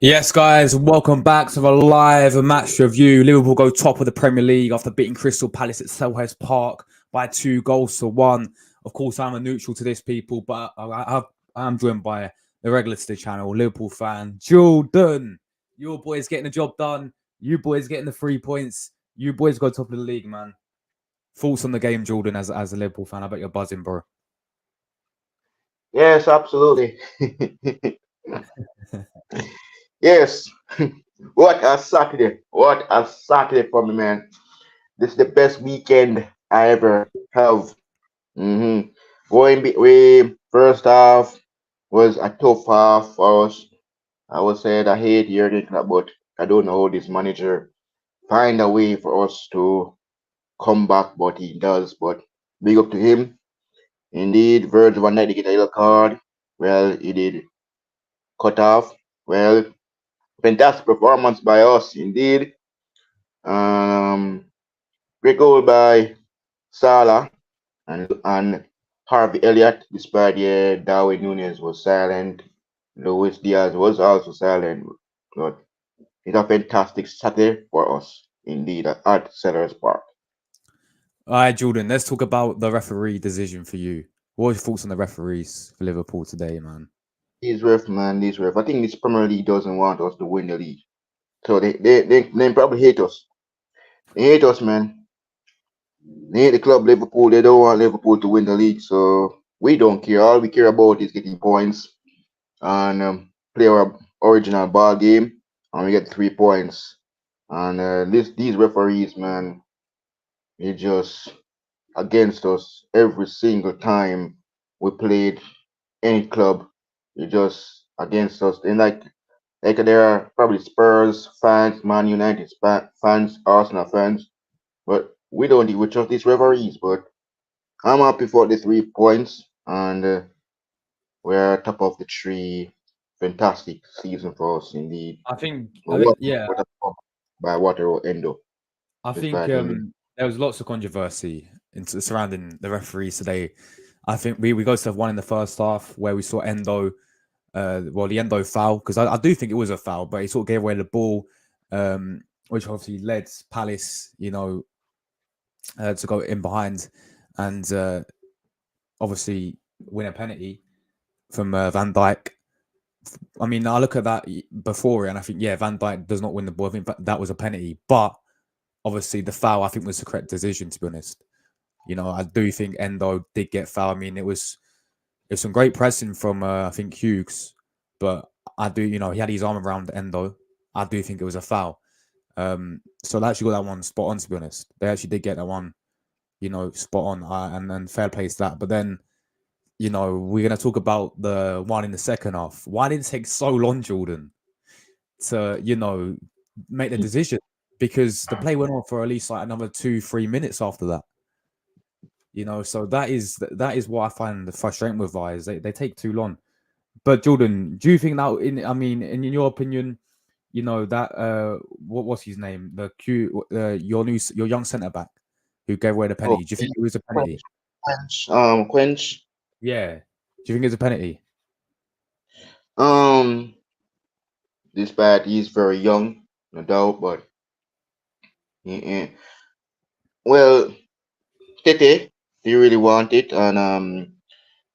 Yes, guys, welcome back to the live match review. Liverpool go top of the Premier League after beating Crystal Palace at Selhurst Park by 2-1. Of course, I'm a neutral to this, people, but I'm joined by the regular to the channel, Liverpool fan, Jordan. Your boys getting the job done. You boys getting the 3 points. You boys go top of the league, man. Thoughts on the game, Jordan, as a Liverpool fan? I bet you're buzzing, bro. Yes, absolutely. Yes. What a Saturday. What a Saturday for me, man. This is the best weekend I ever have. Going between first half was a tough half for us. I would say I hate hearing that, but I don't know how this manager find a way for us to come back, but he does. But big up to him. Indeed, Virgil van Dijk get a yellow card. Well, he did cut off. Well, fantastic performance by us indeed. Um, Great goal by Salah and Harvey Elliott, despite Darwin Nunes was silent. Luis Diaz was also silent. But it's a fantastic Saturday for us, indeed, at Sellers Park. All right, Jordan, let's talk about the referee decision for you. What are your thoughts on the referees for Liverpool today, man? These ref, man, these ref. I think this Premier League doesn't want us to win the league. So they probably hate us. They hate us, man. They hate the club Liverpool. They don't want Liverpool to win the league. So we don't care. All we care about is getting points and play our original ball game, and we get 3 points. And these referees, man, they just against us every single time we played any club. They just against us. And like there are probably Spurs fans, Man United fans, Arsenal fans, but we don't deal with just these referees. But I'm happy for the 3 points, and we're top of the tree. Fantastic season for us indeed. But what Yeah, what a come by Water Endo, I think despite him. there was lots of controversy surrounding the referees today. I think we got to have one in the first half where we saw Endo, the Endo foul, because I do think it was a foul, but he sort of gave away the ball, which obviously led Palace, to go in behind and obviously win a penalty from Van Dijk. I mean, I look at that before it and I think, yeah, Van Dijk does not win the ball. I think that was a penalty, but obviously the foul I think was the correct decision. To be honest, I do think Endo did get foul. I mean, it was some great pressing from I think Hughes, but I do, he had his arm around Endo. I do think it was a foul. So they actually got that one spot on. To be honest, they actually did get that one, spot on, and fair play to that. But then, we're gonna talk about the one in the second half. Why did it take so long, Jordan, to make the decision? Because the play went on for at least like another 2-3 minutes after that. So that is what I find frustrating with VAR. They take too long. But Jordan, do you think that in your opinion, that what's his name? The your young centre back who gave away the Oh, penalty. Do you think it was a Quench, penalty? Quench. Yeah. Do you think it's a penalty? Um, despite he's very young, no doubt, but yeah. Well, Tete, he really want it, and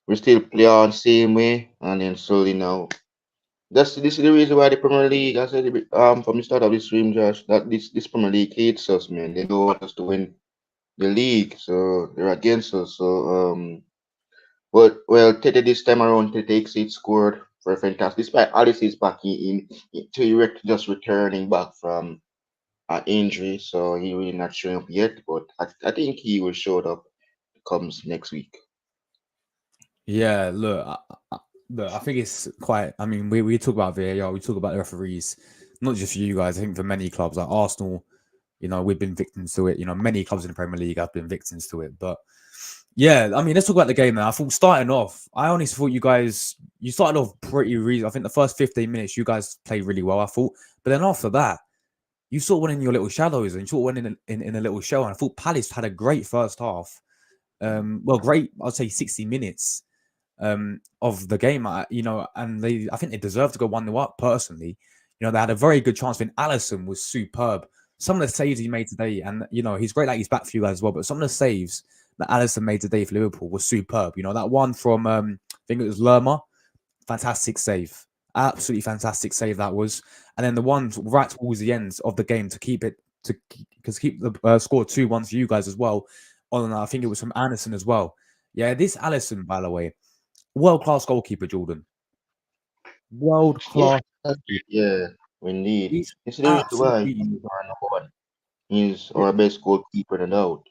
we still play on same way, and then slowly now. This is the reason why the Premier League, I said from the start of this stream, Josh, that this Premier League hates us, man. They don't want us to win the league, so they're against us. So but well, Tete this time around, Tete six scored for a fantastic. Despite Alice is back just returning back from an injury, so he really not showing up yet. But I think he will show up comes next week. Yeah, look, I think it's quite. I mean, we talk about VAR, we talk about the referees, not just for you guys. I think for many clubs like Arsenal, we've been victims to it. Many clubs in the Premier League have been victims to it. But yeah, I mean, let's talk about the game now. I thought starting off, I honestly thought you started off pretty reasonable. I think the first 15 minutes, you guys played really well, I thought. But then after that, you sort of went in your little shadows and you sort of went in a little shell. And I thought Palace had a great first half. Great, I'd say 60 minutes of the game, and I think they deserved to go 1-0 up personally. They had a very good chance when Allison was superb. Some of the saves he made today, and he's great that he's back for you guys as well, but some of the saves that Allison made today for Liverpool was superb. That one from, I think it was Lerma, fantastic save. Absolutely fantastic save that was. And then the one right towards the end of the game to keep it, to keep the score 2-1 for you guys as well. On, I think it was from Anderson as well. Yeah, this Allison, by the way, world class goalkeeper, Jordan. World Yeah, class. yeah, indeed. He's It's the reason why he's absolutely, our number one. He's yeah, our best goalkeeper, no doubt.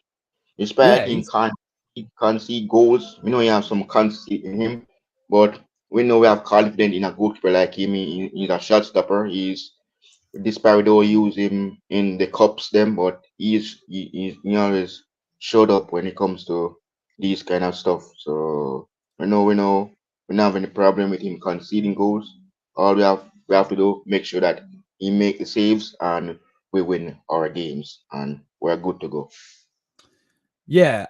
Despite yeah. him he can't see goals, we know he have some conceit in him, but we know we have confidence in a goalkeeper like him. He's a shot stopper. Despite we don't use him in the cups them, but he always showed up when it comes to these kind of stuff. So we know we don't have any problem with him conceding goals. All we have to do make sure that he make the saves and we win our games and we're good to go. Yeah,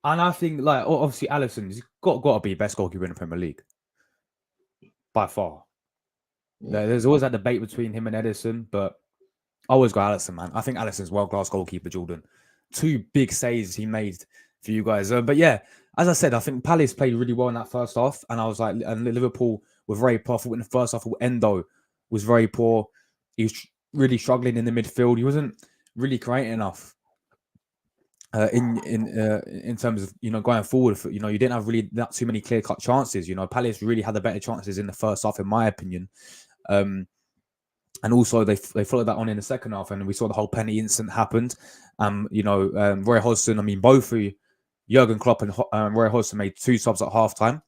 and I think like obviously Alisson's got to be best goalkeeper in the Premier League by far. Yeah. There's always that debate between him and Edison, but I always go Alisson, man. I think Alisson's world class goalkeeper, Jordan. Two big saves he made for you guys. But yeah, as I said, I think Palace played really well in that first half, and I was like, and Liverpool were very poor. In the first half, Endo was very poor. He was really struggling in the midfield. He wasn't really creating enough. In terms of going forward, you didn't have really that too many clear cut chances. Palace really had the better chances in the first half, in my opinion. And also they followed that on in the second half, and we saw the whole penalty incident happened. Roy Hodgson. I mean, both of Jurgen Klopp and Roy Hodgson made two subs at halftime.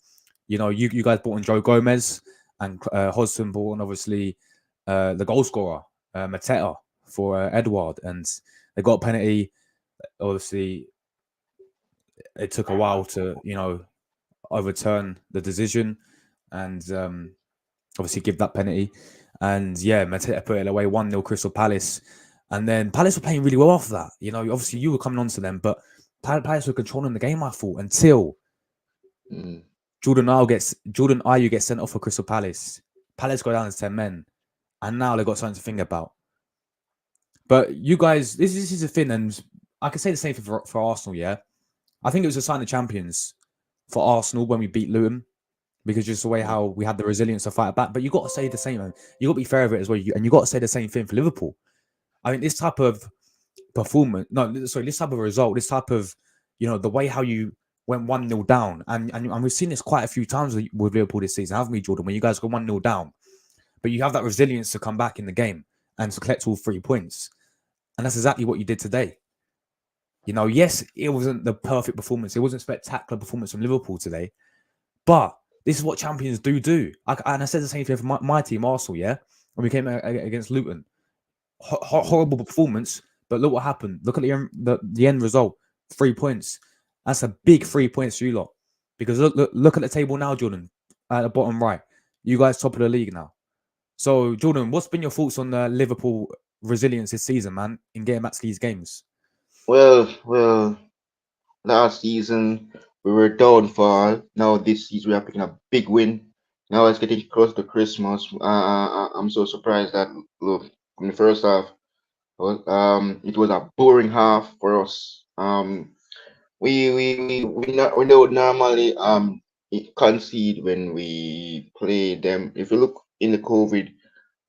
You guys brought in Joe Gomez, and Hodgson brought in obviously the goal scorer Mateta for Edouard, and they got a penalty. Obviously, it took a while to overturn the decision, and obviously give that penalty. And yeah, Mateta put it away 1-0 Crystal Palace. And then Palace were playing really well after that. Obviously you were coming on to them, but Palace were controlling the game, I thought, until Mm. Jordan Ayew gets sent off for Crystal Palace. Palace go down to 10 men. And now they've got something to think about. But you guys, this is the thing, and I can say the same thing for Arsenal, yeah? I think it was a sign of champions for Arsenal when we beat Luton, because just the way how we had the resilience to fight back. But you got to say the same, man. You got to be fair of it as well. And you got to say the same thing for Liverpool. I mean, this type of performance, this type of result, this type of, the way how you went 1-0 down. And we've seen this quite a few times with Liverpool this season, haven't we, Jordan? When you guys go 1-0 down, but you have that resilience to come back in the game and to collect all 3 points. And that's exactly what you did today. Yes, it wasn't the perfect performance. It wasn't a spectacular performance from Liverpool today. But this is what champions do. And I said the same thing for my team, Arsenal, yeah? When we came against Luton. Horrible performance, but look what happened. Look at the end result. 3 points. That's a big 3 points for you lot. Because look at the table now, Jordan. At the bottom right. You guys top of the league now. So, Jordan, what's been your thoughts on the Liverpool resilience this season, man, in getting back to these games? Well, last season we were downfall. Now this season we are picking a big win. Now it's getting close to Christmas. I'm so surprised that look in the first half, it was a boring half for us. We don't normally concede when we play them. If you look in the COVID,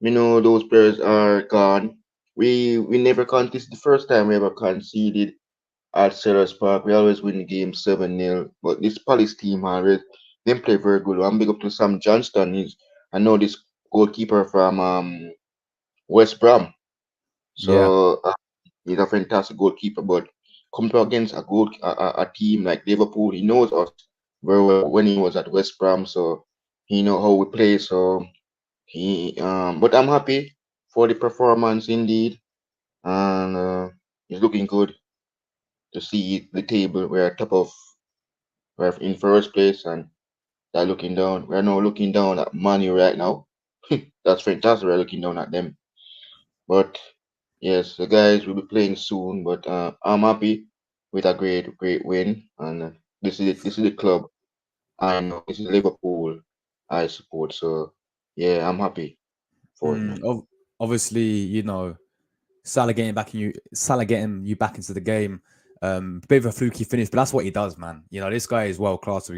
those players are gone. We never conceded the first time we ever conceded at Sellers Park. We always win the game 7-0. But this Palace team always they play very good. I'm big up to Sam Johnston. I know this goalkeeper from West Brom. Yeah. So he's a fantastic goalkeeper. But come to against a team like Liverpool, he knows us very well when he was at West Brom. So he know how we play. So but I'm happy for the performance indeed, and it's looking good to see the table. We're in first place, and they're looking down. We're now looking down at Manu right now. That's fantastic. We're looking down at them. But yes, the guys will be playing soon. But I'm happy with a great win, and this is the club I know. This is Liverpool I support. So yeah, I'm happy for it, man. Obviously, Salah getting you back into the game. Bit of a fluky finish, but that's what he does, man. This guy is world class.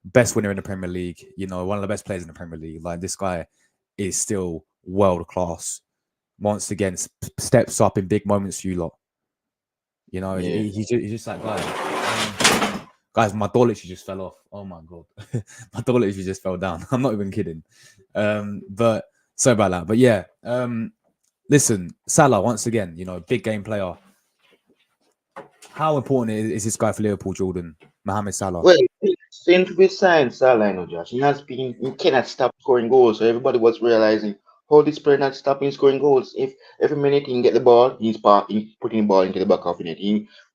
Best winner in the Premier League. One of the best players in the Premier League. Like, this guy is still world class. Once again, steps up in big moments for you lot. Yeah. He's just that guy. Guys, my door literally just fell off. Oh my god, my door literally just fell down. I'm not even kidding. But sorry about that. But yeah, listen, Salah once again. Big game player. How important is this guy for Liverpool, Jordan? Mohamed Salah. Well, since we signed Salah, Josh, he cannot stop scoring goals. So everybody was realizing how this player not stopping scoring goals. If every minute he can get the ball, he's putting the ball into the back of the net.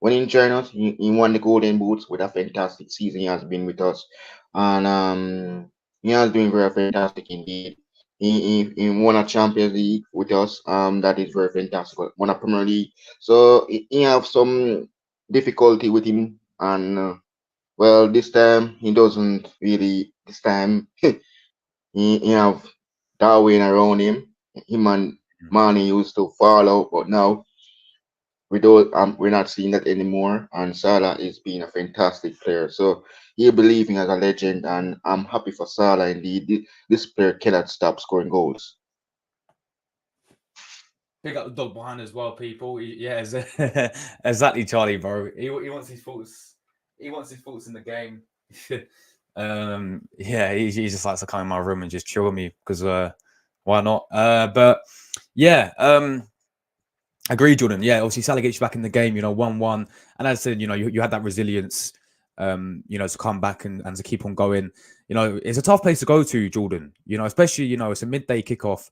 When he joined us, he won the Golden Boots with a fantastic season. He has been with us, and He has doing very fantastic indeed. He won a Champions League with us. That is very fantastic. Won a Premier League. So he have some difficulty with him, and well, this time he doesn't really. This time he have Darwin around him. Him and Mane used to fall out, but now we're not seeing that anymore. And Salah is being a fantastic player. So he believing as a legend, and I'm happy for Salah indeed. This player cannot stop scoring goals. Pick up the dog behind as well, people. Exactly, Charlie, bro. He wants his thoughts. He wants his thoughts in the game. Yeah, he just likes to come in my room and just chill with me because why not? But yeah, agree, Jordan. Yeah, obviously Salah gets you back in the game. 1-1, and as I said, you had that resilience. To come back and to keep on going. It's a tough place to go to, Jordan. Especially it's a midday kickoff.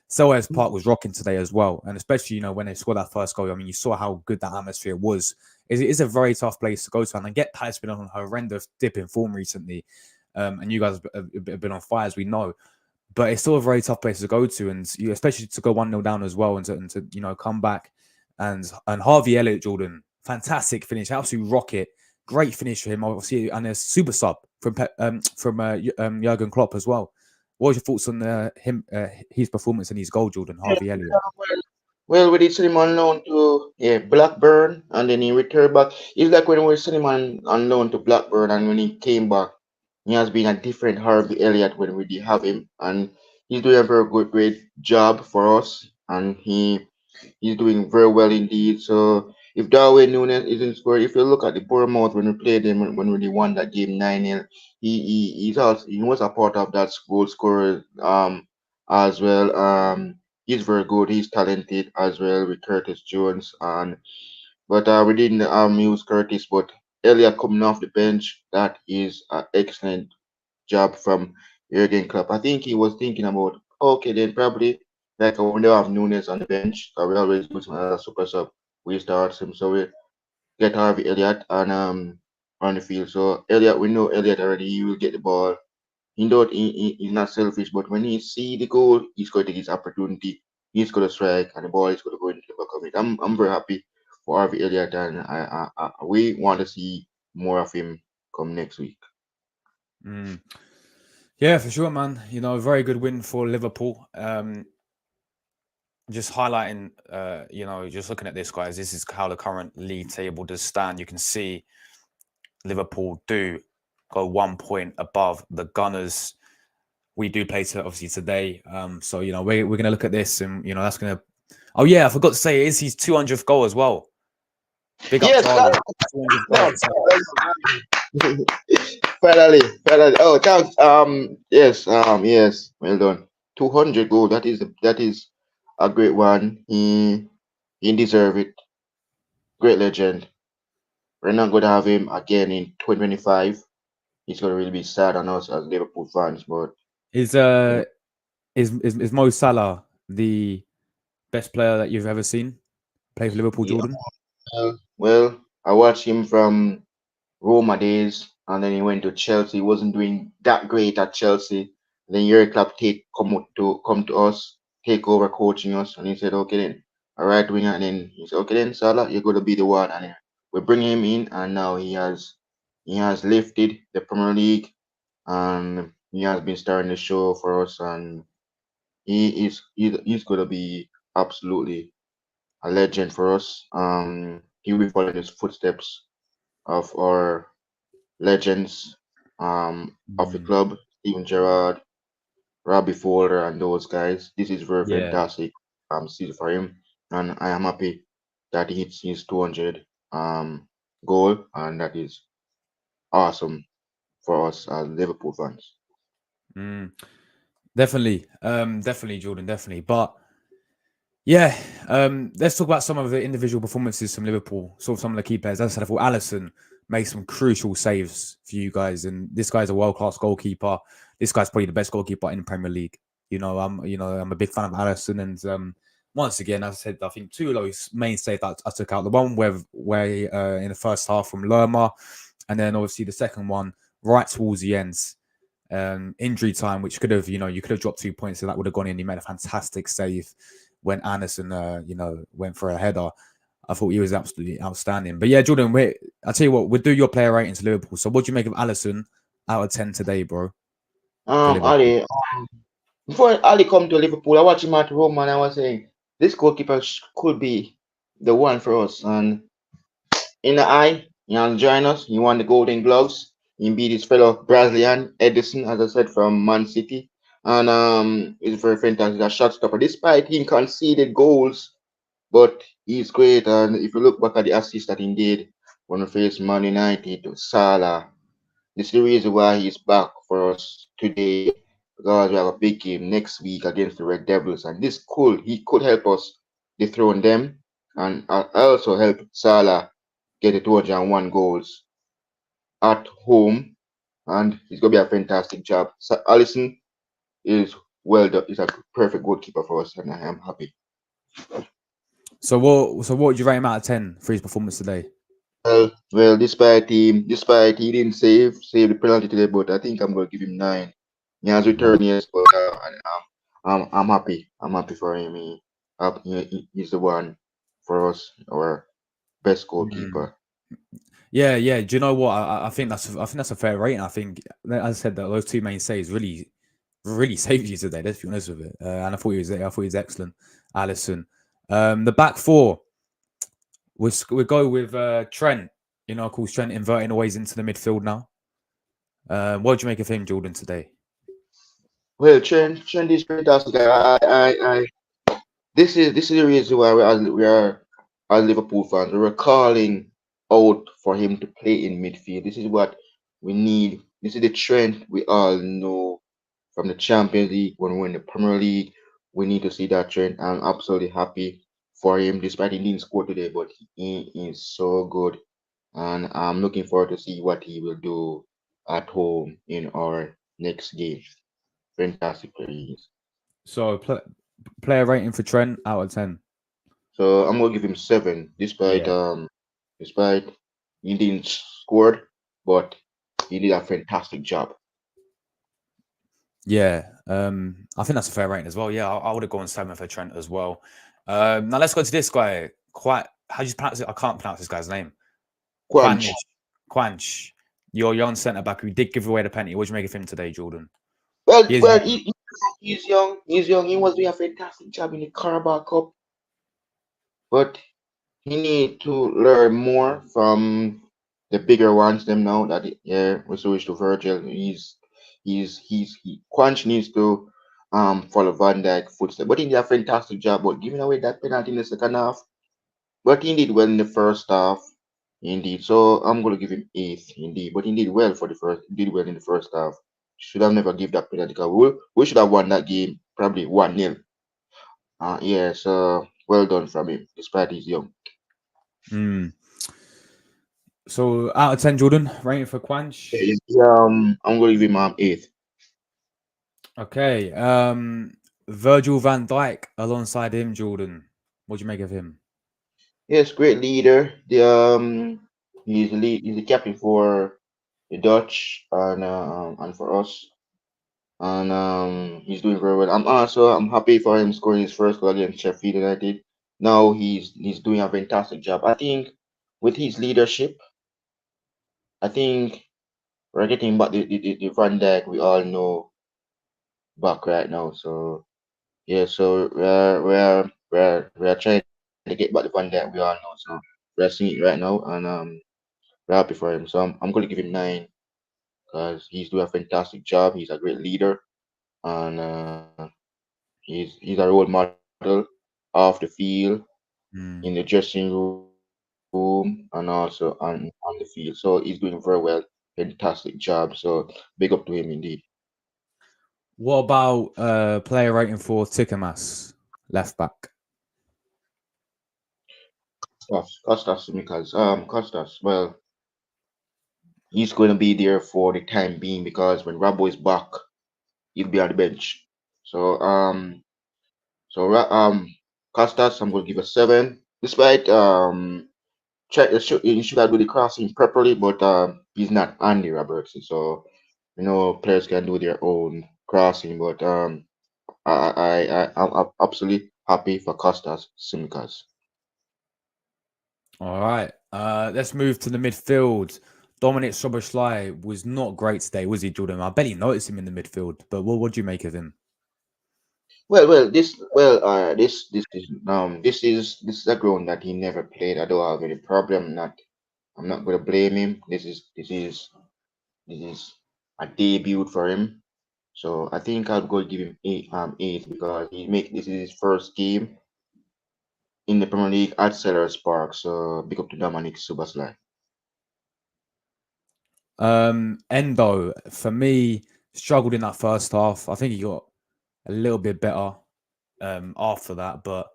Selhurst Park was rocking today as well, and especially when they scored that first goal. I mean, you saw how good that atmosphere was. It is a very tough place to go to, and I get Palace been on a horrendous dip in form recently, and you guys have been on fire, as we know. But it's still a very tough place to go to, and especially to go 1-0 down as well, and to come back, and Harvey Elliott, Jordan, fantastic finish, absolute rocket, great finish for him, obviously, and a super sub from Jurgen Klopp as well. What was your thoughts on his performance and his goal, Jordan? Harvey Elliott. Well, we did send him on loan to Blackburn, and then he returned back. It's like when we sent him on loan to Blackburn, and when he came back, he has been a different Harvey Elliott when we did have him, and he's doing a very great job for us, and he's doing very well indeed. So if Darwin Nunes isn't scoring, if you look at the Bournemouth when we played them when we won that game 9-0, he was a part of that goal scorer as well. He's very good. He's talented as well with Curtis Jones, and but we didn't use Curtis. But Elliot coming off the bench, that is an excellent job from Jurgen Klopp. I think he was thinking about, okay, then probably like when they have Nunes on the bench, we always use him as a super sub. We start him, so we get Harvey Elliott on the field. So Elliott, we know Elliott already. He will get the ball. He's not selfish, but when he see the goal, he's going to take his opportunity. He's going to strike, and the ball is going to go into the back of it. I'm very happy for Harvey Elliott, and we want to see more of him come next week. Yeah, for sure, man. Very good win for Liverpool. Just highlighting, just looking at this, guys, this is how the current league table does stand. You can see Liverpool do go 1 point above the Gunners. We do play obviously today. So, we're going to look at this, and, that's going to... Oh, yeah, I forgot to say, it is his 200th goal as well. Big up, Charlie. Finally. Oh, thanks. Yes. Well done. 200 goal. That is a great one. He deserve it. Great legend. We're not going to have him again in 2025. He's going to really be sad on us as Liverpool fans. But is Mo Salah the best player that you've ever seen play for Liverpool, Jordan? Well, I watched him from Roma days, and then he went to Chelsea. He wasn't doing that great at Chelsea. Then Jurgen Klopp come to us, take over coaching us, and he said, "Okay then, a right winger." And then he said, "Okay then, Salah, you're going to be the one." And then we bring him in, and now he has lifted the Premier League, and he has been starting the show for us, and he's going to be absolutely a legend for us. He will be following his footsteps of our legends of the club, Steven Gerrard, Robbie Fowler, and those guys. This is very fantastic season for him, and I am happy that he hits his 200 goal, and that is awesome for us as Liverpool fans. Definitely, Jordan, definitely. But yeah, let's talk about some of the individual performances from Liverpool. Sort of some of the key players. As I said, I thought Alisson made some crucial saves for you guys, and this guy's a world-class goalkeeper. This guy's probably the best goalkeeper in the Premier League. I'm a big fan of Alisson, and once again, as I said, I think two of those main saves that I took out. The one where in the first half from Lerma, and then obviously the second one right towards the ends. injury time, which could have, you could have dropped 2 points, so that would have gone in. He made a fantastic save when Anderson, went for a header. I thought he was absolutely outstanding. But yeah, Jordan, I'll tell you what, we'll do your player rating to Liverpool. So what do you make of Allison out of 10 today, bro, for Liverpool? Ali, before Ali come to Liverpool, I watched him at Rome and I was saying this goalkeeper could be the one for us. And in the eye, join us. He won the Golden Gloves. He beat his fellow Brazilian Edison, as I said, from Man City. And he's very fantastic. A shot stopper. Despite him conceded goals, but he's great. And if you look back at the assist that he did when we faced Man United, Salah, this is the reason why he's back for us today because we have a big game next week against the Red Devils, and he could help us dethrone them and also help Salah get the 201 goals at home, and it's gonna be a fantastic job. So Allison is well done. He's a perfect goalkeeper for us, and I am happy. So what would you rate him out of 10 for his performance today? Well, despite he didn't save the penalty today, but I think I'm gonna give him 9. He has returned, yes, but I'm happy. I'm happy for him. He's the one for us, our best Mm. goalkeeper. Yeah, yeah. Do you know what? I think that's a fair rating. I think, as I said, that those two main saves really saved you today. Let's be honest with it. And I thought he was excellent, Allison. The back four, we go with Trent. Of course, Trent inverting always into the midfield now. What do you make of him, Jordan, today? Well, Trent is fantastic. This is the reason why we are as Liverpool fans. We're calling out for him to play in midfield. This is what we need. This is the trend we all know from the Champions League when we're in the Premier League. We need to see that trend. I'm absolutely happy for him, despite he didn't score today, but he is so good, and I'm looking forward to see what he will do at home in our next game. Fantastic player he is. So, player rating for Trent out of 10. So I'm gonna give him 7, Yeah. despite he didn't score, but he did a fantastic job. Yeah, I think that's a fair rating as well. Yeah, I would have gone 7 for Trent as well. Now let's go to this guy. Quite, how do you pronounce it? I can't pronounce this guy's name. Quanch. Quanch. Quanch. Your young centre back who did give away the penalty. What do you make of him today, Jordan? Well, He is. well, he's young. He's young. He was doing a fantastic job in the Carabao Cup, but he need to learn more from the bigger ones. Them now that we switch to Virgil. Quanch needs to follow Van Dijk footsteps, but he did a fantastic job. But giving away that penalty in the second half, but he did well in the first half. Indeed. So I'm gonna give him 8 indeed. But he did well in the first half. Should have never give that penalty because we should have won that game probably 1-0. Yeah, so well done from him, despite he's young. Mm. So out of 10, Jordan, rating for Quanch. I'm gonna give him 8. Okay. Virgil van Dijk alongside him, Jordan. What do you make of him? Yes, great leader. He's the captain for the Dutch and for us. And he's doing very well. I'm happy for him scoring his first goal against Sheffield United. Now he's doing a fantastic job. I think with his leadership, I think we're getting back the Van Dijk we all know back right now. So yeah, so we're trying to get back the Van Dijk we all know. So we're seeing it right now, and we're happy for him. So I'm gonna give him 9 because he's doing a fantastic job. He's a great leader, and he's a role model off the field, in the Mm. dressing room, and also on the field. So he's doing very well. Fantastic job. So big up to him indeed. What about player rating for Tikamas, left back? Costas Simicas. Costas. Well, he's going to be there for the time being because when Rabo is back, he'll be on the bench. So Costas, I'm going to give a 7. Despite he should have do the crossing properly, but he's not Andy Robertson. So players can do their own crossing, but I'm absolutely happy for Costas Simicas. All right. Let's move to the midfield. Dominic Soboslai was not great today, was he, Jordan? I barely noticed him in the midfield. But what do you make of him? This is a ground that he never played. I don't have any problem. I'm not gonna blame him. This is a debut for him. So I think I'll go give him eight because this is his first game in the Premier League at Sellers Park. So big up to Dominic Soboslai. Endo, for me, struggled in that first half. I think he got a little bit better after that. But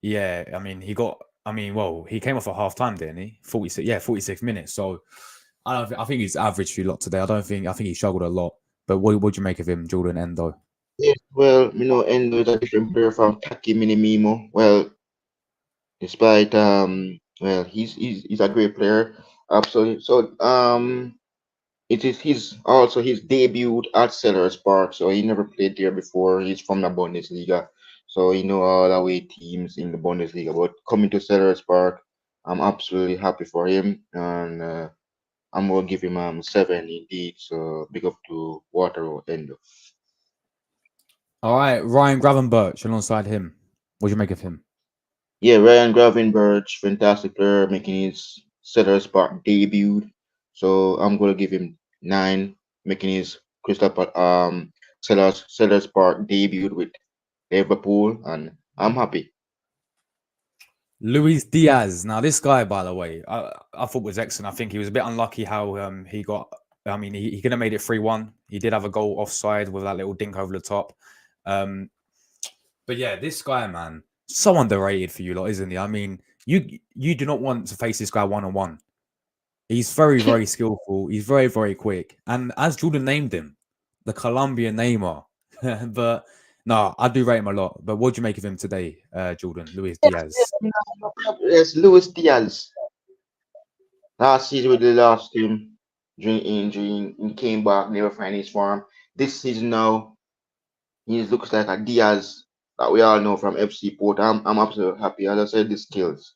yeah, he came off at half time, didn't he? 46 minutes. So I think he's average for a lot today. I think he struggled a lot. But what do you make of him, Jordan Endo? Yes, well, Endo is a different player from Taki Minimimo. Well, despite he's a great player. Absolutely. So it is his debut at Sellers Park. So he never played there before. He's from the Bundesliga, so he know all the way teams in the Bundesliga. But coming to Sellers Park, I'm absolutely happy for him, and I'm gonna give him seven indeed. So big up to Waterloo Endo. All right, Ryan Gravenberch alongside him. What do you make of him? Yeah, Ryan Gravenberch, fantastic player, making his Sellers Park debut. So I'm gonna give him nine, making his Sellers Park debut with Liverpool, and I'm happy. Luis Diaz. Now, this guy, by the way, I thought was excellent. I think he was a bit unlucky how he got. I mean, he could have made it 3-1. He did have a goal offside with that little dink over the top. Um, but yeah, this guy, man, so underrated for you lot, isn't he? I mean, you do not want to face this guy one on one. He's very, very skillful. He's very, very quick. And as Jordan named him, the Colombian Neymar. But no, I do rate him a lot. But what do you make of him today, Jordan? Luis Diaz. Yes, Luis Diaz. Last season we lost him during injury. He came back, never find his form. This season now, he looks like a Diaz that we all know from FC Port. I'm absolutely happy. As I said, the skills.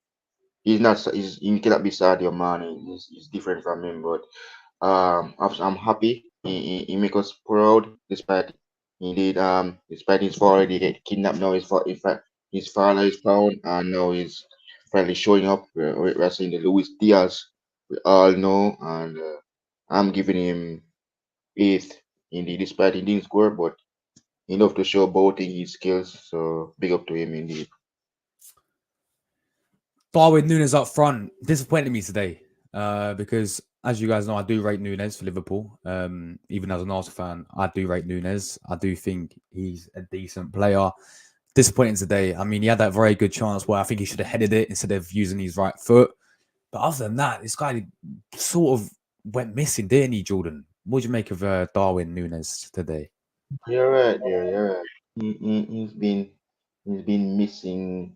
He cannot be Sadio Mane. He's different from him, but I'm happy. He make us proud despite his father he get kidnapped now. In fact, his father is found and now he's finally showing up. We're seeing the Luis Diaz we all know, and I'm giving him eighth indeed. Despite he didn't score, but enough to show both in his skills. So big up to him indeed. Darwin Nunes up front disappointed me today because, as you guys know, I do rate Nunes for Liverpool. Even as an Arsenal fan, I do rate Nunes. I do think he's a decent player. Disappointing today. I mean, he had that very good chance where I think he should have headed it instead of using his right foot. But other than that, this guy sort of went missing, didn't he, Jordan? What do you make of Darwin Nunes today? You're right, there. You're right. He's been missing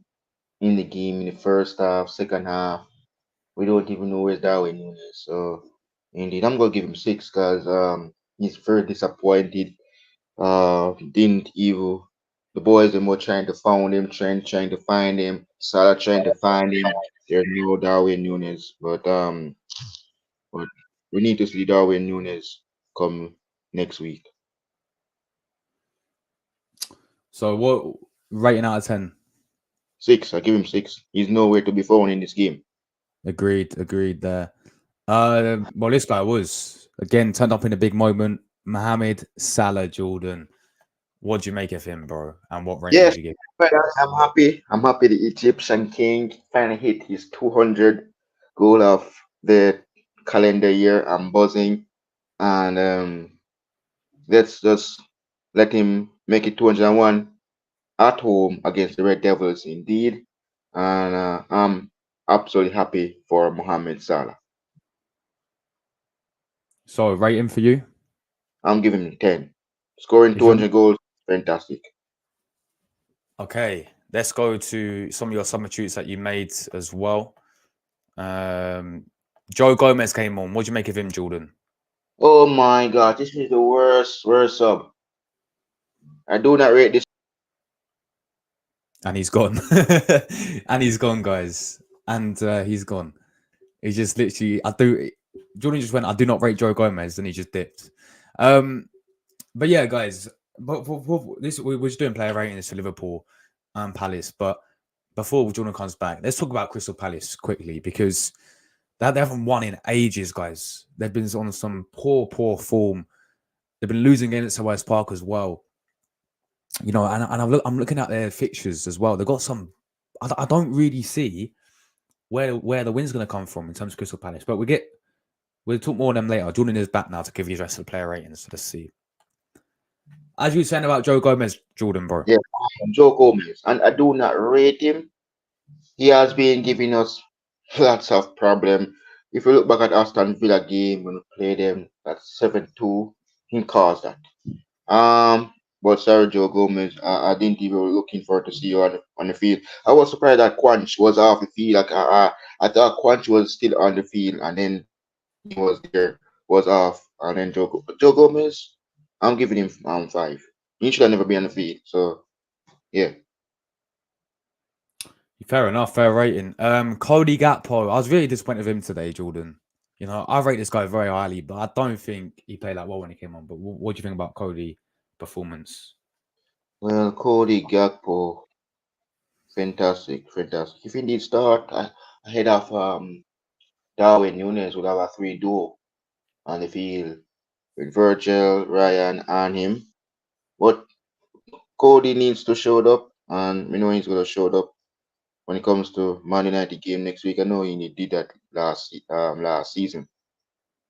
in the game in the first half, second half. We don't even know where's Darwin Nunes. So indeed, I'm gonna give him six because he's very disappointed. Didn't even the boys are more trying to find him, trying to find him. Salah trying to find him. There's no Darwin Nunes, but we need to see Darwin Nunes come next week. So, what rating out of 10? Six. I give him six. He's nowhere to be found in this game. Agreed there. Well, this guy was again turned up in a big moment. Mohamed Salah, Jordan. What do you make of him, bro? And what rating Yes, would you give? but I'm happy. I'm happy the Egyptian king finally hit his 200 goal of the calendar year. I'm buzzing, and let's just let him make it 201 at home against the Red Devils, indeed. And I'm absolutely happy for Mohamed Salah. So, rating for you? I'm giving him 10. Scoring If you're 200 goals, fantastic. okay, let's go to some of your substitutes that you made as well. Joe Gomez came on. What do you make of him, Jordan? Oh my God, this is the worst sub. I do not rate this. And he's gone. And he's gone, guys. And he's gone. He just literally, I do. Jordan just went, I do not rate Joe Gomez, and he just dipped. Um, but yeah, guys, but for this we're just doing player ratings for Liverpool and Palace. But before Jordan comes back, let's talk about Crystal Palace quickly because they haven't won in ages, guys. They've been on some poor form. They've been losing against West Park as well. You know, and I'm looking at their fixtures as well. They've got some. I don't really see where the win's going to come from in terms of Crystal Palace. But we'll talk more on them later. Jordan is back now to give you the rest of the player ratings. So let's see. As you were saying about Joe Gomez, Jordan, bro. Yeah, Joe Gomez, and I do not rate him. He has been giving us lots of problem. If you look back at Aston Villa game when we played them, that 7-2, he caused that. But Sergio Gomez, I didn't even looking for to see you on the field. I was surprised that Quanch was off the field. Like I thought Quanch was still on the field, and then he was there, was off, and then Joe Gomez, I'm giving him 5. He should have never been on the field. So yeah, Fair enough, fair rating. Cody Gakpo, I was really disappointed with him today, Jordan. You know, I rate this guy very highly, but I don't think he played that well when he came on. But what do you think about Cody performance? well, Cody Gakpo, fantastic. If he did start ahead of Darwin Nunes, would have a 3 duo on the field with Virgil, Ryan, and him. But Cody needs to show up, and we know he's gonna show up when it comes to Man United game next week. I know he did that last season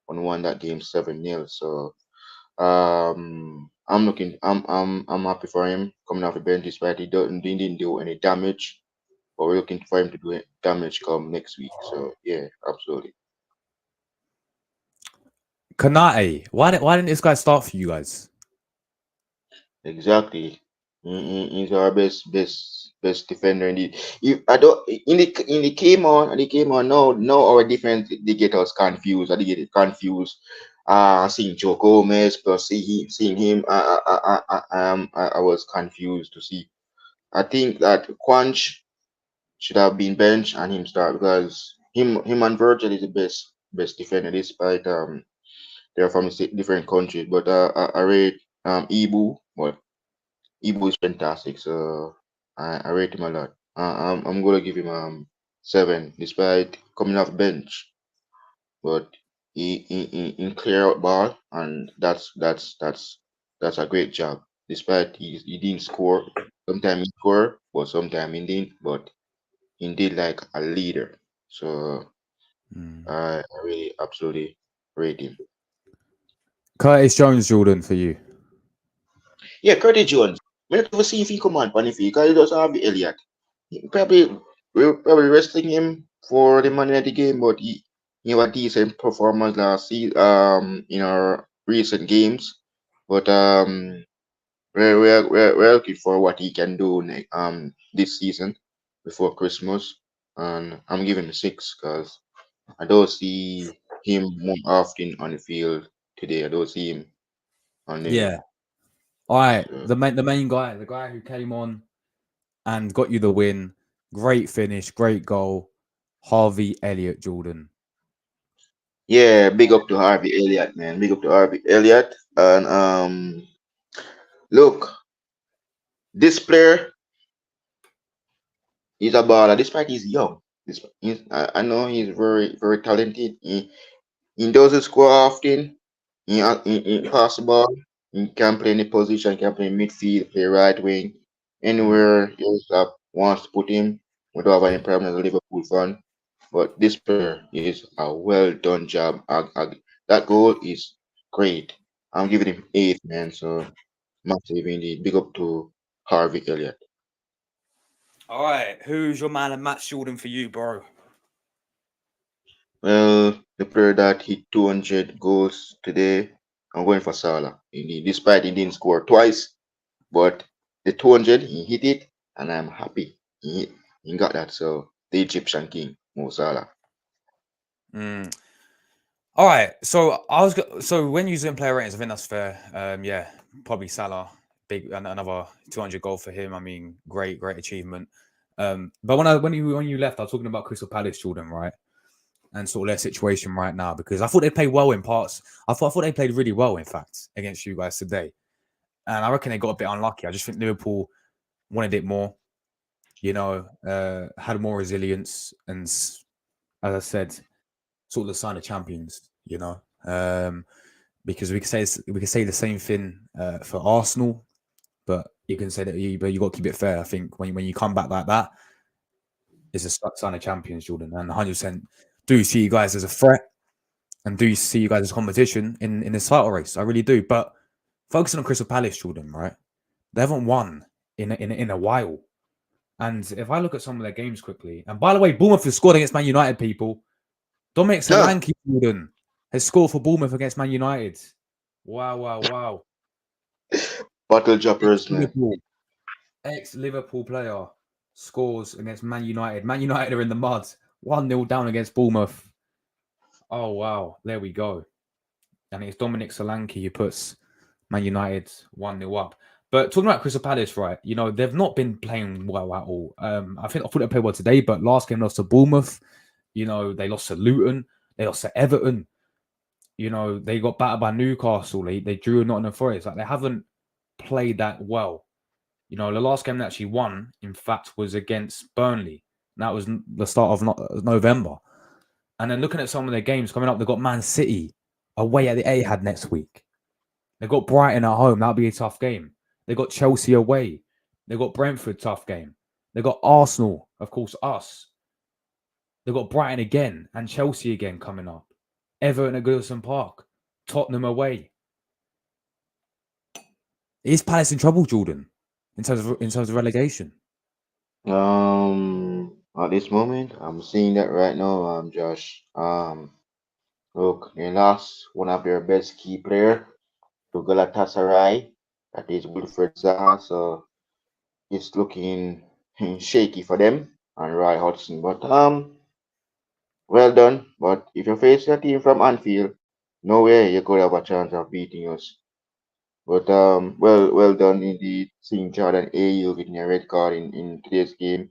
when won that game 7-0. So I'm happy for him coming off the bench despite he didn't do any damage. But we're looking for him to do damage come next week. So yeah, absolutely. Kanate, why didn't this guy start for you guys? Exactly. He's our best defender in the. If I don't in the came on and he came on. No, our defense they get us confused. I they get it confused. Seeing Joe Gomez plus seeing him. I was confused to see. I think that Quanch should have been benched and him start because him and Virgil is the best defender despite they're from different countries. But I rate Ibu, but Ibu is fantastic, so I rate him a lot. I'm gonna give him 7, despite coming off bench, but he clear out ball, and that's a great job. Despite he didn't score, sometimes he score, but sometimes he didn't. But he did like a leader, so Hmm. I really absolutely rate him. Curtis Jones, Jordan, for you. Yeah, Curtis Jones. We have to see if he come on, Panify, because he doesn't have the Elliot. Probably we're probably resting him for the Man United game, but he have a decent performance last season in our recent games. But we're looking for what he can do this season before Christmas, and I'm giving him a 6 because I don't see him more often on the field today. I don't see him on there. Yeah. All right. So The main guy, the guy who came on and got you the win. Great finish, great goal. Harvey Elliott, Jordan. yeah, big up to Harvey Elliott, man. Big up to Harvey Elliott, and look. This player is a baller, despite he's young. I know he's very talented. He doesn't score often. He pass the ball. He can play in the position. Can play midfield, play right wing, Mm. anywhere wants to put him. We don't have any problem as a Liverpool fan. But this player is a well done job. That goal is great. I'm giving him 8, man. So massive indeed. Big up to Harvey Elliott. All right. Who's your man and match, Jordan, for you, bro? Well, the player that hit 200 goals today, I'm going for Salah. Indeed, despite he didn't score twice, but the 200, he hit it, and I'm happy. He got that. So, the Egyptian king, Mo Salah. Mm. All right. So when you zoom player ratings, I think that's fair. Yeah, probably Salah, big another 200 goal for him. I mean, great achievement. But when you left, I was talking about Crystal Palace, Jordan, right? And sort of their situation right now because I thought they played well in parts. I thought they played really well, in fact, against you guys today. And I reckon they got a bit unlucky. I just think Liverpool wanted it more. Had more resilience, and as I said, sort of the sign of champions. Because we can say the same thing for Arsenal, but you can say that but you got to keep it fair. I think when you come back like that, it's a sign of champions, Jordan, and 100% do see you guys as a threat and do see you guys as competition in this title race. I really do. But focusing on Crystal Palace, Jordan, right? They haven't won in a while. And if I look at some of their games quickly, and by the way, Bournemouth has scored against Man United, people. Dominic Huh. Solanke, Jordan, has scored for Bournemouth against Man United. Wow, wow, wow. Bottle droppers, man. Ex-Liverpool, ex-Liverpool player scores against Man United. Man United are in the mud. 1-0 down against Bournemouth. Oh, wow. There we go. And it's Dominic Solanke who puts Man United 1-0 up. But talking about Crystal Palace, right? They've not been playing well at all. I thought they played well today, but last game lost to Bournemouth. They lost to Luton. They lost to Everton. They got battered by Newcastle. They drew Nottingham Forest. Like, they haven't played that well. The last game they actually won, in fact, was against Burnley. And that was the start of November. And then looking at some of their games coming up, they've got Man City away at the Etihad next week. They've got Brighton at home. That'll be a tough game. They've got Chelsea away. They've got Brentford, tough game. They've got Arsenal, of course, us. They've got Brighton again and Chelsea again coming up. Everton at Goodison Park. Tottenham away. Is Palace in trouble, Jordan, in terms of relegation? At this moment, I'm seeing that right now, Josh. Look, they lost one of their best key player to Galatasaray. That is Wilfred Zaha. So it's looking shaky for them and Roy Hodgson. But well done. But if you face a team from Anfield, no way you could have a chance of beating us. But well done indeed. Seeing Jordan Ayew getting a red card in today's game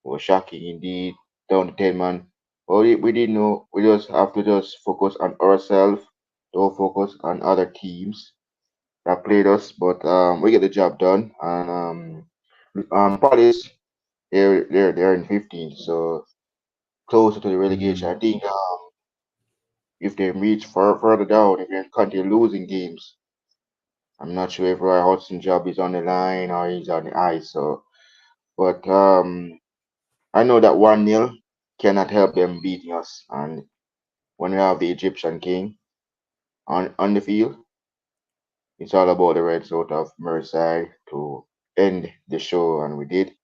was shocking indeed. Down to 10 man. But we didn't know. We just have to just focus on ourselves. Don't focus on other teams that played us. But we get the job done. And Palace, they're in 15th, so closer to the relegation. I Mm. think if they reach further down, if they continue losing games, I'm not sure if Roy Hodgson's job is on the line or he's on the ice. So, but I know that 1-0 cannot help them beating us. And when we have the Egyptian king on the field, it's all about the Reds out of Merseyside to end the show, and we did.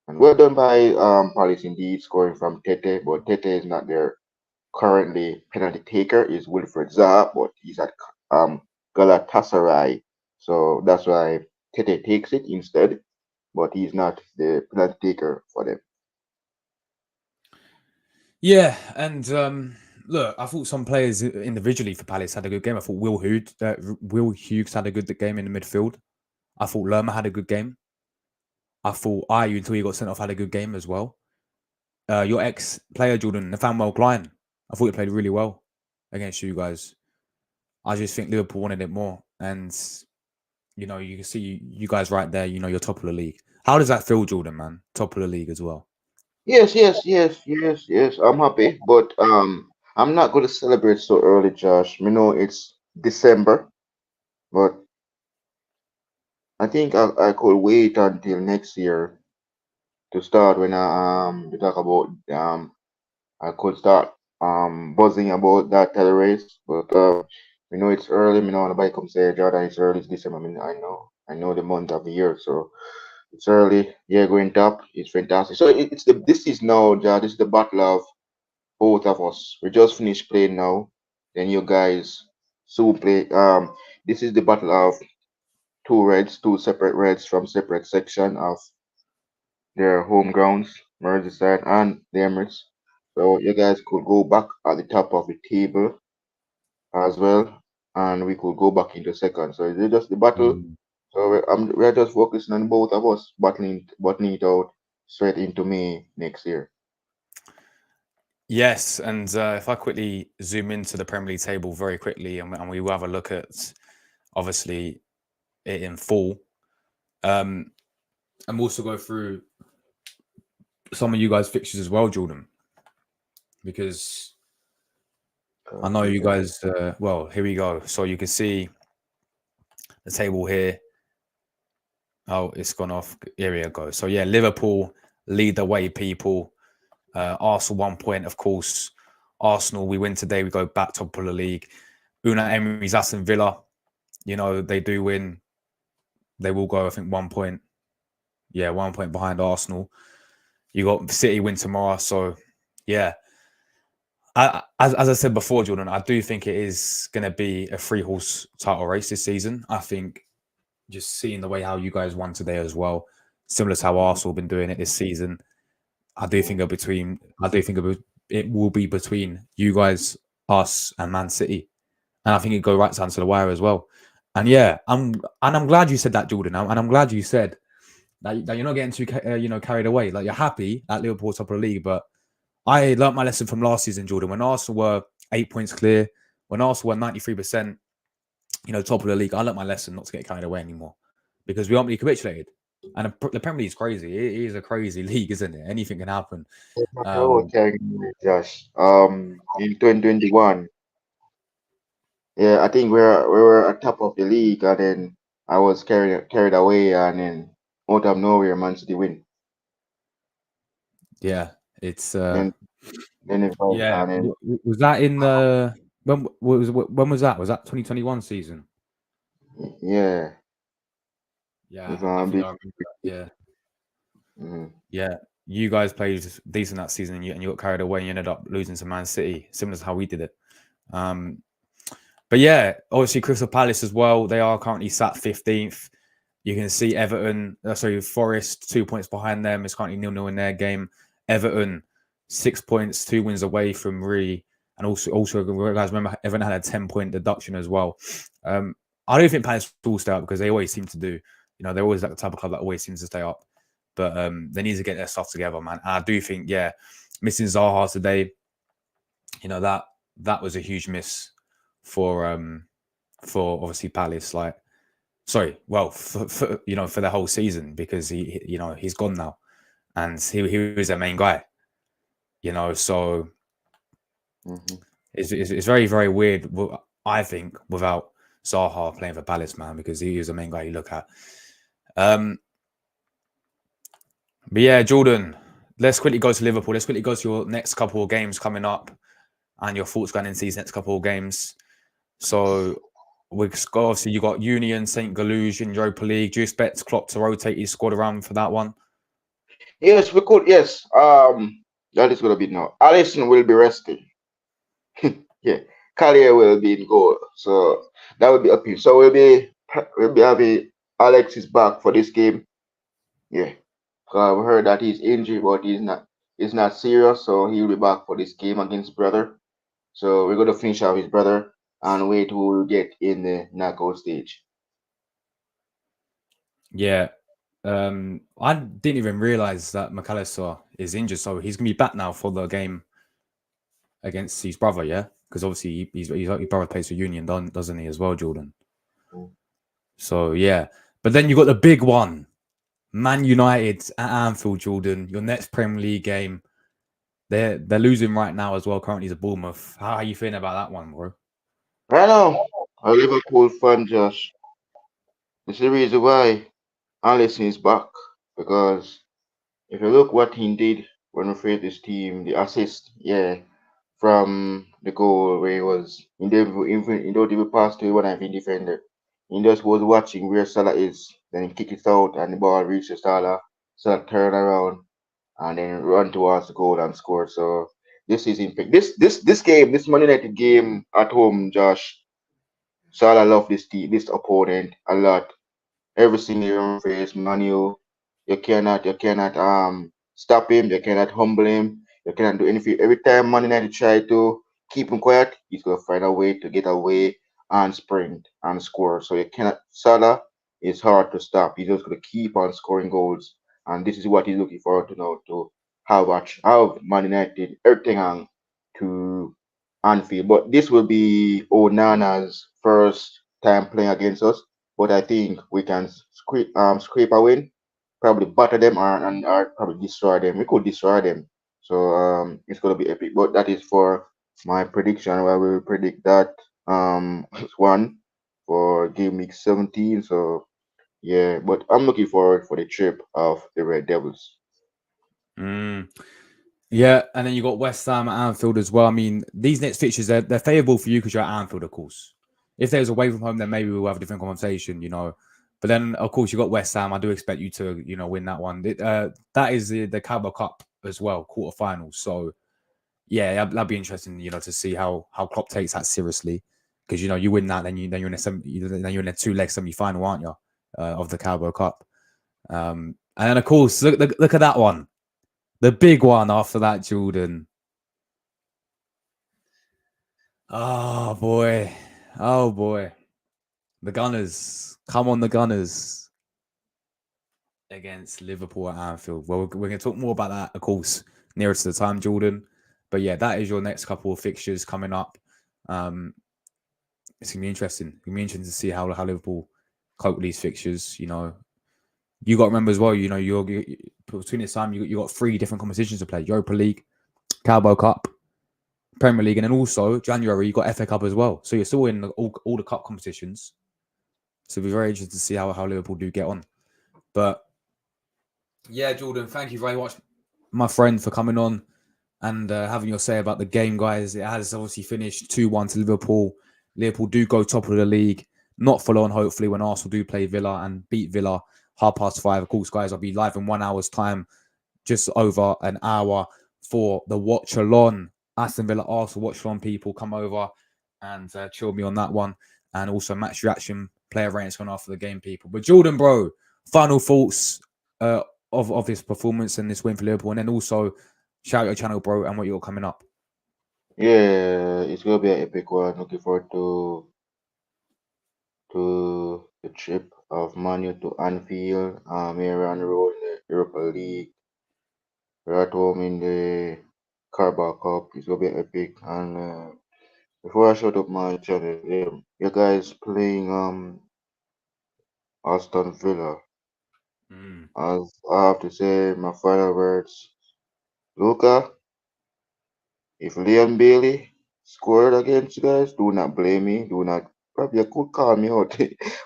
And well done by Palace indeed, scoring from Tete, but Tete is not their currently penalty taker is Wilfred Zaha, but he's at Galatasaray. So that's why Tete takes it instead, but he's not the penalty taker for them. Yeah, and look, I thought some players individually for Palace had a good game. I thought Will Hughes had a good game in the midfield. I thought Lerma had a good game. I thought Ayew, until he got sent off, had a good game as well. Your ex-player, Jordan, Nathaniel Klein, I thought he played really well against you guys. I just think Liverpool wanted it more. And, you can see you guys right there, you're top of the league. How does that feel, Jordan, man? Top of the league as well. Yes. I'm happy, but I'm not going to celebrate so early, Josh. You know it's December, but I think I could wait until next year to start when I to talk about I could start buzzing about that title race, but we know it's early. You know, nobody come say Jordan, it's early. It's December. I mean, I know the month of the year, so it's early. Yeah, going top. It's fantastic. So it's this is now, This is the battle of both of us. We just finished playing now. Then you guys soon play. This is the battle of two separate Reds from separate section of their home grounds, Merseyside and the Emirates. So you guys could go back at the top of the table as well, and we could go back into second. So it's just the battle. Mm. So we're just focusing on both of us battling it out straight into May next year. Yes, and if I quickly zoom into the Premier League table very quickly, and we will have a look at obviously it in full, and also go through some of you guys' fixtures as well, Jordan, because I know you Yeah. guys. Well, here we go. So you can see the table here. Oh, it's gone off. Here we go. So yeah, Liverpool lead the way, people. Arsenal 1 point, of course. Arsenal, we win today. We go back top of the league. Una Emery's Aston Villa. You know they do win. They will go, I think, 1 point. Yeah, 1 point behind Arsenal. You got City win tomorrow. So yeah, as I said before, Jordan, I do think it is going to be a three-horse title race this season. I think just seeing the way how you guys won today as well, similar to how Mhm. Arsenal have been doing it this season. I do Yeah. think it will be between you guys, us, and Man City, and I think it go right down to the wire as well. And yeah, I'm glad you said that, Jordan, and I'm glad you said that you're not getting too carried away. Like you're happy at Liverpool top of the league, but I learnt my lesson from last season, Jordan. When Arsenal were 8 points clear, when Arsenal were 93%, top of the league, I learnt my lesson not to get carried away anymore because we aren't really capitulated. And the Premier League is crazy. It is a crazy league, isn't it? Anything can happen. I was Um, telling you, Josh, in 2021, yeah, I think we were at top of the league, and then I was carried away, and then out of nowhere, Man City win. yeah, it's Then then it was, yeah. and then Was that in the when was that? Was that 2021 season? yeah, it's Yeah, I think big. I remember that. Yeah, Mhm. yeah. You guys played decent that season, and you got carried away, and you ended up losing to Man City, similar to how we did it. Um, But yeah, obviously Crystal Palace as well. They are currently sat 15th. You can see Everton, Forest 2 points behind them. It's currently 0-0 in their game. Everton 6 points, 2 wins away from Re. And also, guys, remember Everton had a 10-point deduction as well. I don't think Palace will stay up because they always seem to do. They're always like the type of club that always seems to stay up. But they need to get their stuff together, man. And I do think, yeah, missing Zaha today, that was a huge miss for obviously Palace. Like, sorry, well, for the whole season because he's gone now, and he was their main guy. So Mhm. it's very very weird. I think without Zaha playing for Palace, man, because he was the main guy you look at. Um, but yeah, Jordan, let's quickly go to Liverpool. Let's quickly go to your next couple of games coming up and your thoughts going into these next couple of games. So obviously you got Union, St. Galuge in Europa League. Do you expect Klopp to rotate his squad around for that one? Yes, we could. Yes, that is gonna be now. Allison will be resting. Yeah, Collier will be in goal, so that will be up here. So we'll be having Alex is back for this game. Yeah, we heard that he's injured, but he's not serious, so he'll be back for this game against brother. So we're gonna finish off his brother and wait who will get in the knockout stage. Yeah. I didn't even realize that McAllister is injured, so he's gonna be back now for the game against his brother. Yeah, because obviously his brother plays for Union, doesn't he, as well, Jordan? Mm. So yeah, but then you got the big one, Man United at Anfield, Jordan. Your next Premier League game. They're losing right now as well. Currently, to Bournemouth. How are you feeling about that one, bro? Right now, a Liverpool fan, Josh. This is the reason why Allison is back because if you look what he did when we faced this team, the assist, yeah, from the goal where he was he don't even pass to one of the defender. He just was watching where Salah is, then he kick it out and the ball reaches Salah. Salah turn around and then run towards the goal and score. So this is impact. This Man United game at home, Josh. Salah love this team, this opponent a lot. Every single game face Manu. You cannot stop him, you cannot humble him, you cannot do anything. Every time Man United try to keep him quiet, he's gonna find a way to get away and sprint and score. So you cannot Salah is hard to stop. He's just gonna keep on scoring goals, and this is what he's looking forward to now to have Man United everything on to Anfield. But this will be Onana's first time playing against us. But I think we can scrape a win, probably butter them or probably destroy them. We could destroy them. So it's gonna be epic. But that is for my prediction. Where we will predict that one for game week 17. So yeah, but I'm looking forward for the trip of the Red Devils. Mm. Yeah, and then you got West Ham at Anfield as well. I mean, these next fixtures they're favourable for you because you're at Anfield, of course. If there's away from home, then maybe we'll have a different conversation. But then, of course, you got West Ham. I do expect you to, win that one. That is the Carabao Cup as well, quarterfinals. So yeah, that'd be interesting, to see how Klopp takes that seriously. Because you win that, then you're in a 2-leg semi-final, aren't you, of the Carabao Cup? And then of course, look at that one. The big one after that, Jordan. Oh boy. Oh boy. The Gunners. Come on, the Gunners. Against Liverpool at Anfield. Well, we're going to talk more about that, of course, nearer to the time, Jordan. But yeah, that is your next couple of fixtures coming up. It's going to be interesting. It's going to be interesting to see how Liverpool cope with these fixtures. You got to remember as well, you're between this time, you got 3 different competitions to play. Europa League, Carabao Cup, Premier League, and then also January you got FA Cup as well. So you're still in all the cup competitions. So it'll be very interesting to see how Liverpool do get on. But yeah, Jordan, thank you very much, my friend, for coming on and having your say about the game, guys. It has obviously finished 2-1 to Liverpool. Liverpool do go top of the league. Not full on, hopefully, when Arsenal do play Villa and beat Villa 5:30. Of course, guys, I'll be live in 1 hour's time, just over an hour for the watch along. Aston Villa Arsenal watch along, people come over and chill me on that one. And also match reaction, player ratings going after the game, people. But Jordan, bro, final thoughts of this performance and this win for Liverpool, and then also shout out your channel, bro, and what you got coming up. Yeah, it's gonna be an epic one. Looking forward to the trip of Manu to Anfield. Here on the road in the Europa League. We're at home in the Carabao Cup. It's gonna be epic. And before I shut up my channel, you guys playing Aston Villa. As I have to say my final words, Luca, if Leon Bailey scored against you guys, do not blame me. Do not probably you could call me out.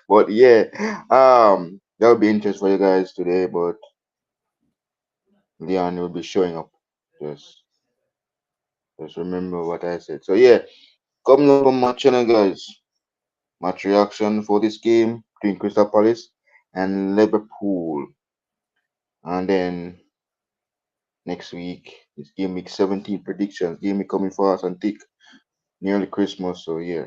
But yeah, that'll be interesting for you guys today, but Leon will be showing up. Just just remember what I said. So yeah, coming up on my channel guys. Match reaction for this game between Crystal Palace and Liverpool. And then next week it's game week 17 predictions. Game week coming fast and thick. Nearly Christmas, so yeah.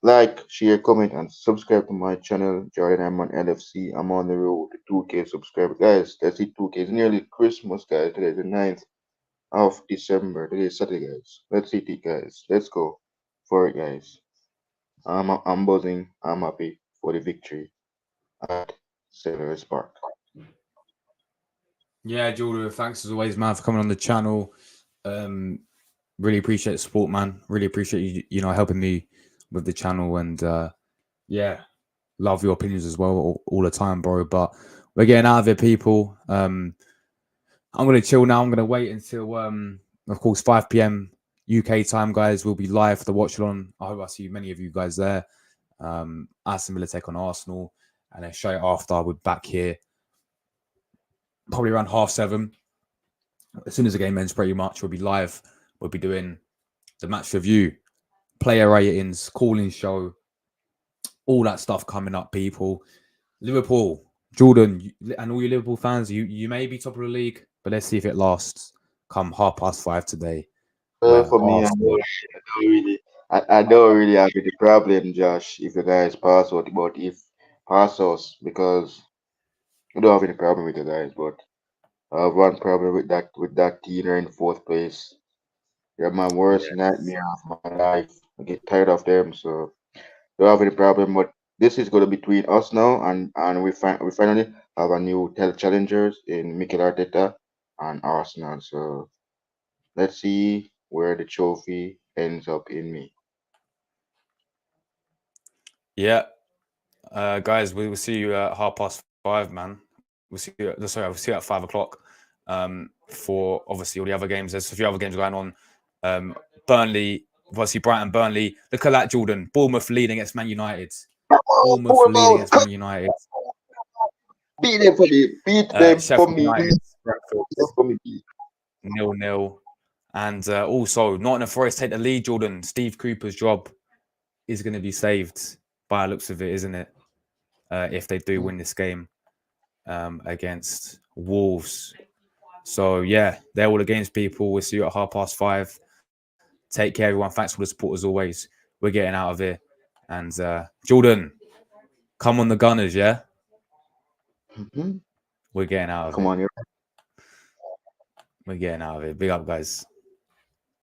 Like, share, comment, and subscribe to my channel, Jordan I'm on LFC. I'm on the road to 2K subscribers. Guys, that's it, 2K. It's nearly Christmas, guys. Today is the 9th of December. Today is Saturday, guys. Let's hit it, guys. Let's go for it, guys. I'm buzzing. I'm happy for the victory at Sellers Park. Yeah, Jordan, thanks as always, man, for coming on the channel. Really appreciate the support, man. Really appreciate you, helping me with the channel, and yeah, love your opinions as well all the time, bro. But we're getting out of it, people. I'm gonna chill now. I'm gonna wait until of course 5 p.m. UK time, guys. We'll be live for the watch along. I hope I see many of you guys there. Aston Villa take on Arsenal, and then straight after we're back here, probably around 7:30. As soon as the game ends, pretty much we'll be live. We'll be doing the match review, player ratings, calling show, all that stuff coming up, people. Liverpool, Jordan, and all you Liverpool fans, you may be top of the league, but let's see if it lasts come 5:30 today. Where For me, Arsenal, I don't really have any problem, Josh, if you guys pass out, but if pass us, because I don't have any problem with you guys, but I have one problem with that team are in fourth place. They're my worst nightmare of my life. I get tired of them, so don't have any problem. But this is going to be between us now, and we finally have a new challengers in Mikel Arteta and Arsenal. So let's see where the trophy ends up in me. Yeah, guys, we will see you at 5:30, man. We'll see you at 5 o'clock. For obviously all the other games. There's a few other games going on. Burnley, obviously Brighton, Burnley. Look at that, Jordan. Bournemouth leading against Man United. Bournemouth leading against Man United. Beat them for me. Beat them for Sheffield me. United, Beat Brentford, them for me. 0-0. And also, Nottingham Forest take the lead, Jordan. Steve Cooper's job is going to be saved by the looks of it, isn't it? If they do win this game against Wolves. So, yeah, they're all the games, people. We'll see you at 5:30. Take care, everyone. Thanks for the support as always. We're getting out of here. And Jordan, come on the Gunners, yeah? Mm-hmm. We're getting out of Come it. on, We're getting out of it. Big up, guys.